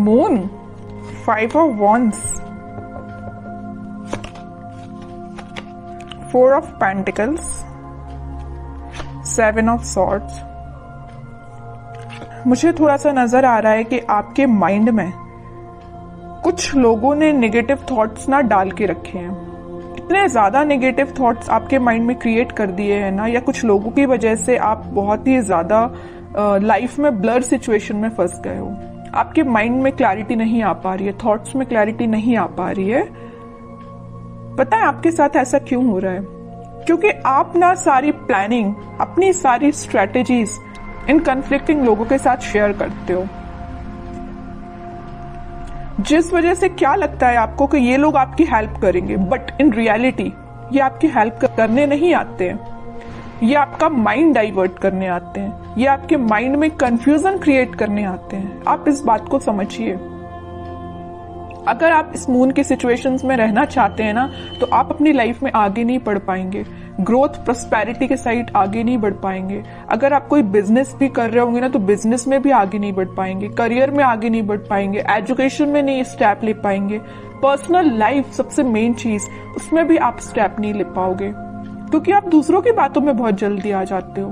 Moon, 5 of wands, 4 of pentacles, 7 of swords। मुझे थोड़ा सा नजर आ रहा है कि आपके माइंड में कुछ लोगों ने नेगेटिव थॉट्स ना डाल के रखे हैं। इतने ज्यादा नेगेटिव थॉट्स आपके माइंड में क्रिएट कर दिए हैं ना, या कुछ लोगों की वजह से आप बहुत ही ज्यादा लाइफ में ब्लर सिचुएशन में फंस गए हो। आपके माइंड में क्लैरिटी नहीं आ पा रही है, थॉट्स में क्लैरिटी नहीं आ पा रही है। पता है आपके साथ ऐसा क्यों हो रहा है? क्योंकि आप ना सारी प्लानिंग, अपनी सारी स्ट्रेटेजीज इन कन्फ्लिक्टिंग लोगों के साथ शेयर करते हो, जिस वजह से क्या लगता है आपको कि ये लोग आपकी हेल्प करेंगे, बट इन रियलिटी ये आपकी हेल्प करने नहीं आते हैं। ये आपका माइंड डाइवर्ट करने आते हैं, ये आपके माइंड में कंफ्यूजन क्रिएट करने आते हैं। आप इस बात को समझिए। अगर आप इस मून की सिचुएशंस में रहना चाहते हैं ना, तो आप अपनी लाइफ में आगे नहीं बढ़ पाएंगे, ग्रोथ प्रॉस्पेरिटी के साइड आगे नहीं बढ़ पाएंगे। अगर आप कोई बिजनेस भी कर रहे होंगे ना, तो बिजनेस में भी आगे नहीं बढ़ पाएंगे, करियर में आगे नहीं बढ़ पाएंगे, एजुकेशन में नहीं स्टेप ले पाएंगे, पर्सनल लाइफ सबसे मेन चीज, उसमें भी आप स्टेप नहीं ले पाओगे, क्योंकि आप दूसरों की बातों में बहुत जल्दी आ जाते हो।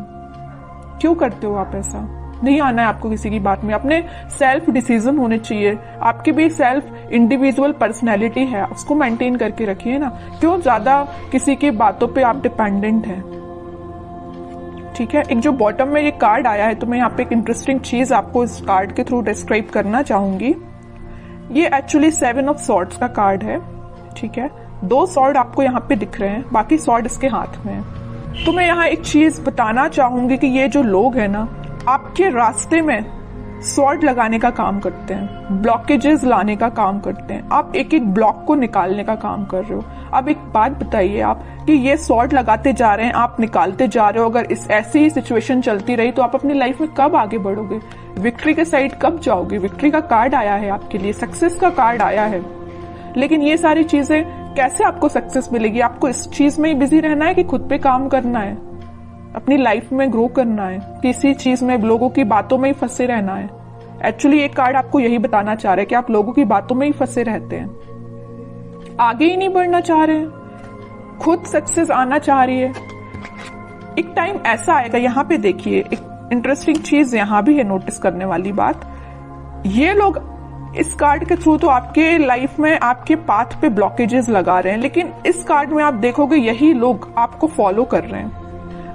क्यों करते हो आप ऐसा? नहीं आना है आपको किसी की बात में। अपने सेल्फ डिसीजन होने चाहिए। आपकी भी सेल्फ इंडिविजुअल पर्सनैलिटी है, उसको मेंटेन करके रखिए ना। क्यों ज्यादा किसी की बातों पे आप डिपेंडेंट हैं? ठीक है, एक जो बॉटम में ये कार्ड आया है, तो मैं यहाँ पे एक इंटरेस्टिंग चीज आपको इस कार्ड के थ्रू डिस्क्राइब करना चाहूंगी। ये एक्चुअली 7 ऑफ सॉर्ड्स का कार्ड है। ठीक है, 2 सॉर्ड आपको यहाँ पे दिख रहे हैं, बाकी सॉर्ड इसके हाथ में है। तो मैं यहाँ एक चीज बताना चाहूंगी कि ये जो लोग हैं ना, आपके रास्ते में सॉर्ड लगाने का काम करते हैं, ब्लॉकेजेस लाने का काम करते हैं। आप एक एक ब्लॉक को निकालने का काम कर रहे हो। अब एक बात बताइए आप कि ये सॉर्ड लगाते जा रहे हैं, आप निकालते जा रहे हो। अगर इस ऐसी ही सिचुएशन चलती रही तो आप अपनी लाइफ में कब आगे बढ़ोगे? विक्ट्री के साइड कब जाओगे? विक्ट्री का कार्ड आया है आपके लिए, सक्सेस का कार्ड आया है। लेकिन ये सारी चीजें कैसे आपको सक्सेस मिलेगी? आपको इस चीज में ही बिजी रहना है कि खुद पे काम करना है, अपनी लाइफ में ग्रो करना है, किसी चीज में लोगों की बातों में ही फंसे रहना है? एक्चुअली एक कार्ड आपको यही बताना चाह रहा है कि आप लोगों की बातों में ही फंसे रहते हैं, आगे ही नहीं बढ़ना चाह रहे हैं, खुद सक्सेस आना चाह रही है। एक टाइम ऐसा आएगा, यहाँ पे देखिए एक इंटरेस्टिंग चीज यहाँ भी है नोटिस करने वाली बात। ये लोग इस कार्ड के थ्रू तो आपके लाइफ में आपके पाथ पे ब्लॉकेजेस लगा रहे हैं, लेकिन इस कार्ड में आप देखोगे यही लोग आपको फॉलो कर रहे हैं,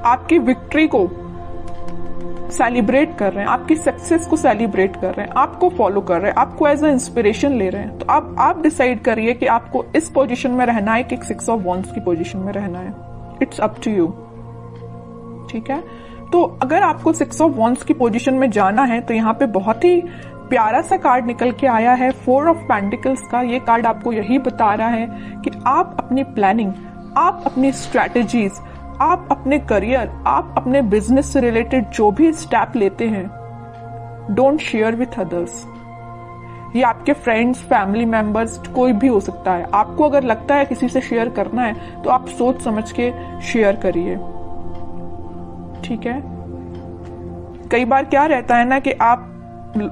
आपकी विक्ट्री को सेलिब्रेट कर रहे हैं, आपकी सक्सेस को सेलिब्रेट कर रहे हैं, आपको फॉलो कर रहे हैं, आपको एज ए इंस्पिरेशन ले रहे हैं। तो अब आप डिसाइड करिए कि आपको इस पोजीशन में रहना है कि 6 ऑफ wands की पोजीशन में रहना है। It's up to you. ठीक है, तो अगर आपको 6 ऑफ wands की पोजीशन में जाना है, तो यहाँ पे बहुत ही प्यारा सा कार्ड निकल के आया है 4 ऑफ पेंटिकल्स का। ये कार्ड आपको यही बता रहा है कि आप अपनी प्लानिंग, आप अपनी स्ट्रैटेजीज, आप अपने करियर, आप अपने बिजनेस से रिलेटेड जो भी स्टेप लेते हैं, डोंट शेयर विथ अदर्स। ये आपके फ्रेंड्स, फैमिली मेंबर्स, कोई भी हो सकता है। आपको अगर लगता है किसी से शेयर करना है, तो आप सोच समझ के शेयर करिए। ठीक है, कई बार क्या रहता है ना कि आप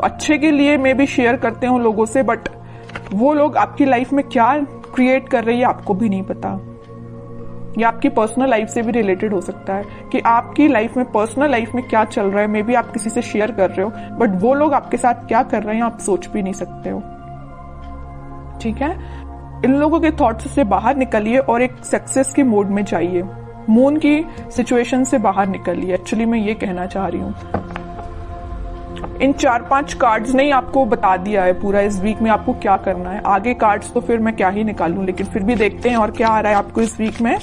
अच्छे के लिए मे भी शेयर करते हो लोगों से, बट वो लोग आपकी लाइफ में क्या क्रिएट कर रही है आपको भी नहीं पता। या आपकी पर्सनल लाइफ से भी रिलेटेड हो सकता है कि आपकी लाइफ में, पर्सनल लाइफ में क्या चल रहा है, मे बी आप किसी से शेयर कर रहे हो, बट वो लोग आपके साथ क्या कर रहे हैं आप सोच भी नहीं सकते हो। ठीक है, इन लोगों के थॉट्स से बाहर निकलिए और एक सक्सेस के मोड में जाइए। मून की सिचुएशन से बाहर निकलिए, एक्चुअली मैं ये कहना चाह रही हूँ। इन 4-5 कार्ड्स ने ही आपको बता दिया है पूरा इस वीक में आपको क्या करना है। आगे कार्ड्स तो फिर मैं क्या ही निकालूं, लेकिन फिर भी देखते हैं और क्या आ रहा है आपको इस वीक में।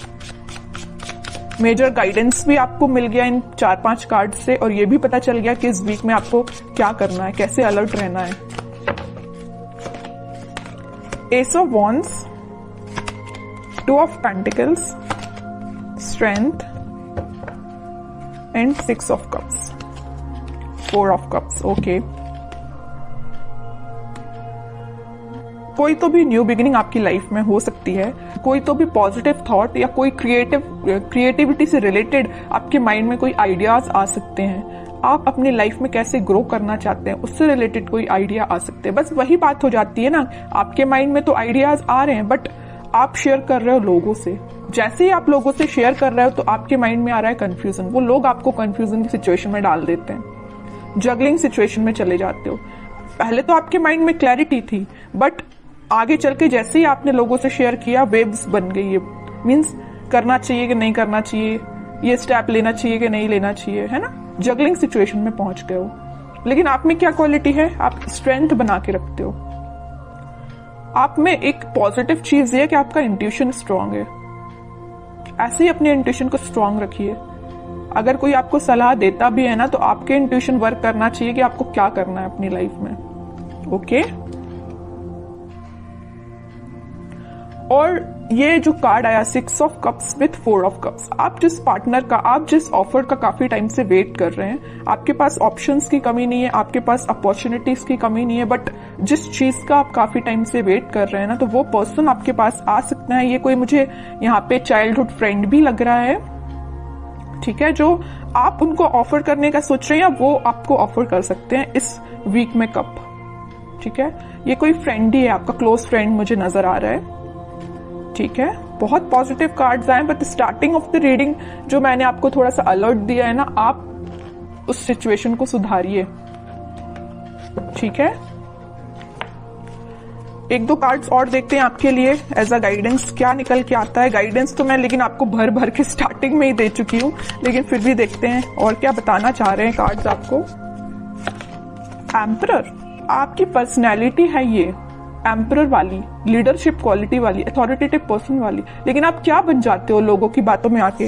मेजर गाइडेंस भी आपको मिल गया इन 4-5 कार्ड्स से, और ये भी पता चल गया कि इस वीक में आपको क्या करना है, कैसे अलर्ट रहना है। S of wands, 2 of pentacles, strength and 6 of cups, 4 of cups. Okay, कोई तो भी न्यू बिगिनिंग आपकी लाइफ में हो सकती है, कोई तो भी पॉजिटिव थॉट या कोई क्रिएटिविटी से रिलेटेड आपके माइंड में कोई आइडियाज आ सकते हैं। आप अपनी लाइफ में कैसे ग्रो करना चाहते हैं उससे रिलेटेड कोई आइडिया आ सकते हैं। बस वही बात हो जाती है ना, आपके माइंड में तो आइडियाज आ रहे हैं बट आप शेयर कर रहे हो लोगों से। जैसे ही आप लोगों से शेयर कर रहे हो तो आपके माइंड में आ रहा है कंफ्यूजन, वो लोग आपको कंफ्यूजन की सिचुएशन में डाल देते हैं, जगलिंग सिचुएशन में चले जाते हो। पहले तो आपके माइंड में क्लैरिटी थी बट आगे चल के जैसे ही आपने लोगों से शेयर किया वेव्स बन गई है, मीन्स करना चाहिए कि नहीं करना चाहिए, ये स्टेप लेना चाहिए कि नहीं लेना चाहिए, है ना, जगलिंग सिचुएशन में पहुंच गए हो। लेकिन आप में क्या क्वालिटी है, आप स्ट्रेंथ बना के रखते हो। आप में एक पॉजिटिव चीज ये है कि आपका इंट्यूशन स्ट्रांग है। ऐसे ही अपने इंट्यूशन को स्ट्रांग रखिए। अगर कोई आपको सलाह देता भी है ना तो आपके इंट्यूशन वर्क करना चाहिए कि आपको क्या करना है अपनी लाइफ में। ओके, और ये जो कार्ड आया 6 of cups with 4 of cups, आप जिस पार्टनर का, आप जिस ऑफर का काफी टाइम से वेट कर रहे हैं, आपके पास ऑप्शंस की कमी नहीं है, आपके पास अपॉर्चुनिटीज की कमी नहीं है, बट जिस चीज का आप काफी टाइम से वेट कर रहे हैं ना, तो वो पर्सन आपके पास आ सकता है। ये कोई मुझे यहाँ पे चाइल्डहुड फ्रेंड भी लग रहा है, ठीक है, जो आप उनको ऑफर करने का सोच रहे हैं या वो आपको ऑफर कर सकते हैं इस वीक में कप, ठीक है। ये कोई फ्रेंड ही है, आपका क्लोज फ्रेंड मुझे नजर आ रहा है, ठीक है। बहुत पॉजिटिव कार्ड्स आए but starting of the reading जो मैंने आपको थोड़ा सा अलर्ट दिया है ना, आप उस सिचुएशन को सुधारिए, ठीक है। एक दो कार्ड्स और देखते हैं आपके लिए एज अ गाइडेंस, क्या निकल के आता है। गाइडेंस तो मैं लेकिन आपको भर भर के स्टार्टिंग में ही दे चुकी हूं, लेकिन फिर भी देखते हैं और क्या बताना चाह रहे हैं कार्ड्स आपको। एम्परर, आपकी पर्सनैलिटी है ये एम्परर वाली, लीडरशिप क्वालिटी वाली, अथॉरिटेटिव पर्सन वाली, लेकिन आप क्या बन जाते हो लोगों की बातों में आके,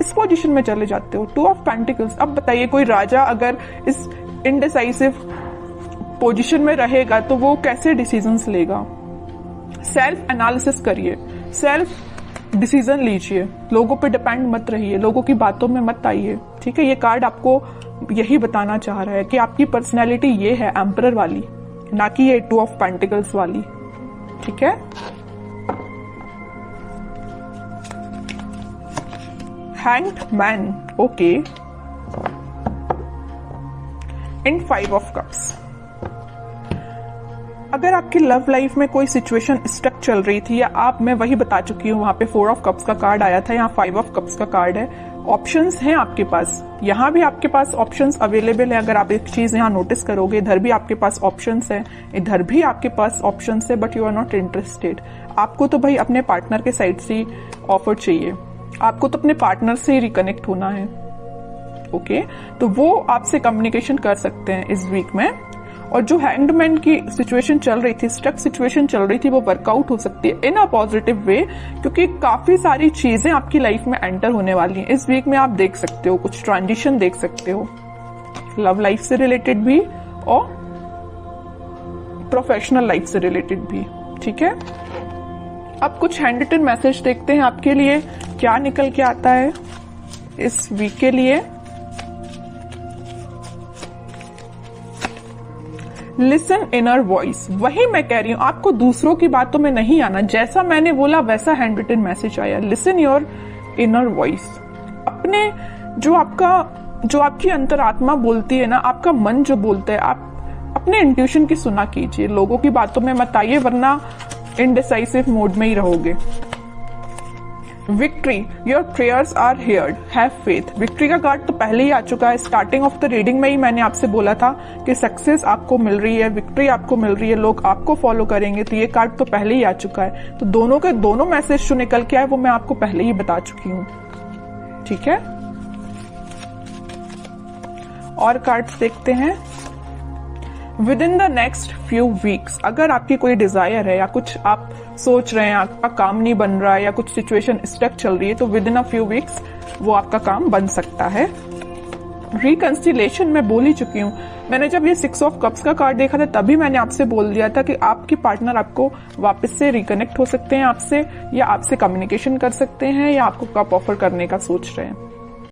इस पोजीशन में चले जाते हो। 2 ऑफ पेंटिकल्स, अब बताइए कोई राजा अगर इस इनडिसाइसिव पोजीशन में रहेगा तो वो कैसे डिसीजंस लेगा। सेल्फ एनालिसिस करिए, सेल्फ डिसीजन लीजिए, लोगों पे डिपेंड मत रहिए, लोगों की बातों में मत आइए, ठीक है। ये कार्ड आपको यही बताना चाह रहा है कि आपकी पर्सनैलिटी ये है एम्परर वाली, ना कि ये 2 ऑफ पेंटिकल्स वाली, ठीक है। Hanged man, okay, in 5 of cups. अगर आपकी लव लाइफ में कोई सिचुएशन स्टक चल रही थी, या आप, मैं वही बता चुकी हूं, वहां पे 4 ऑफ कप्स का कार्ड आया था, यहाँ 5 ऑफ कप्स का कार्ड है। ऑप्शंस हैं आपके पास, यहाँ भी आपके पास ऑप्शंस अवेलेबल है। अगर आप एक चीज यहाँ नोटिस करोगे, इधर भी आपके पास ऑप्शंस है, इधर भी आपके पास ऑप्शंस है, but you are not interested. आपको तो भाई अपने पार्टनर के साइड से ऑफर चाहिए, आपको तो अपने पार्टनर से ही रिकनेक्ट होना है, ओके। तो वो आपसे कम्युनिकेशन कर सकते हैं इस वीक में। और जो हैंगमैन की सिचुएशन चल रही थी, स्टक सिचुएशन चल रही थी, वो वर्कआउट हो सकती है इन अ पॉजिटिव वे, क्योंकि काफी सारी चीजें आपकी लाइफ में एंटर होने वाली हैं इस वीक में। आप देख सकते हो कुछ ट्रांजिशन देख सकते हो, लव लाइफ से रिलेटेड भी और प्रोफेशनल लाइफ से रिलेटेड भी, ठीक है। अब कुछ हैंड रिटन मैसेज देखते हैं आपके लिए क्या निकल के आता है इस वीक के लिए। लिसन इनर वॉइस, वही मैं कह रही हूं, आपको दूसरों की बातों में नहीं आना, जैसा मैंने बोला वैसा हैंड रिटन मैसेज आया। लिसन योर इनर वॉइस, अपने जो आपकी अंतरात्मा बोलती है ना, आपका मन जो बोलता है, आप अपने इंट्यूशन की सुना कीजिए, लोगों की बातों में मत आइए, वरना इनडिसाइसिव मोड में ही रहोगे। Victory, your prayers are heard, have faith. Victory का कार्ड तो पहले ही आ चुका है, स्टार्टिंग ऑफ द रीडिंग में ही मैंने आपसे बोला था कि सक्सेस आपको मिल रही है, विक्ट्री आपको मिल रही है, लोग आपको फॉलो करेंगे, तो ये कार्ड तो पहले ही आ चुका है। तो दोनों के दोनों मैसेज जो निकल के आए वो मैं आपको पहले ही बता चुकी हूँ, ठीक है। और कार्ड्स देखते हैं। With in the next few weeks, अगर आपकी कोई डिजायर है या कुछ आप सोच रहे हैं, आपका काम नहीं बन रहा है या कुछ सिचुएशन स्टक चल रही है, तो with in a few weeks वो आपका काम बन सकता है। रिकंसिलेशन मैं बोल ही चुकी हूँ, मैंने जब ये 6 ऑफ कप्स का कार्ड देखा था तभी मैंने आपसे बोल दिया था कि आपके पार्टनर आपको वापस से रिकनेक्ट हो सकते हैं आपसे, या आपसे कम्युनिकेशन कर सकते हैं, या आपको कप ऑफर करने का सोच रहे हैं।